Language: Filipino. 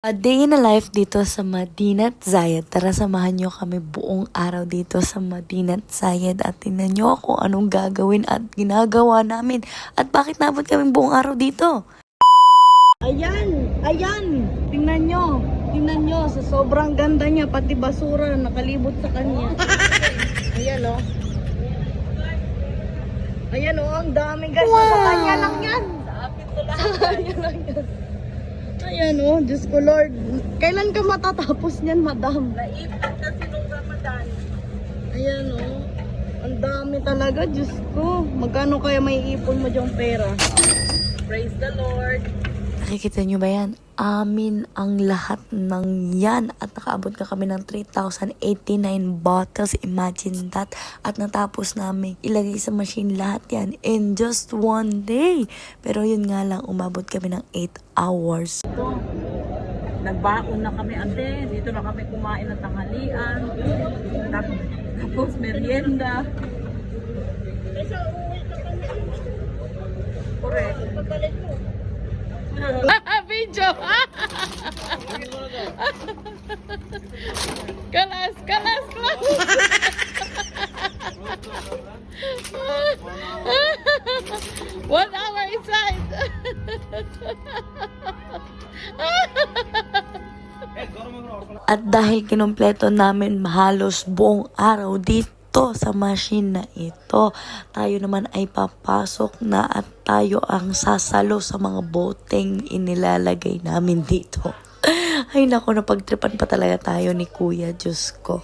A day in a life dito sa Madinat Zayed. Tara, samahan nyo kami buong araw dito sa Madinat Zayed at tingnan nyo kung anong gagawin at ginagawa namin at bakit nabot kami buong araw dito. Ayan, tingnan nyo, sa sobrang ganda niya, pati basura nakalibot sa kanya. Ayan o, ang dami guys, sa kanya lang yan. Sa kanya lang yan. Ayan o, Diyos ko Lord. Kailan ka matatapos niyan, madam? Naipit kasi nung Ramadan. Ayan o. Ang dami talaga, Diyos ko. Magkano kaya may ipon mo diyang pera? Praise the Lord. Nakikita nyo ba yan? Amin ang lahat ng yan. At nakaabot ka kami ng 3,089 bottles. Imagine that. At natapos namin ilagay sa machine lahat yan in just one day. Pero yun nga lang, umabot kami ng 8 hours. Ito, nagbaon na kami ate. Dito na kami kumain ng tanghalian. Tapos merienda. Correct. Video! Kalas! 1 hour inside! At dahil kinumpleto namin halos buong araw dito sa machine na ito, tayo naman ay papasok na at tayo ang sasalo sa mga boteng inilalagay namin dito. Ay nako, napagtripan pa talaga tayo ni Kuya, Diyos ko.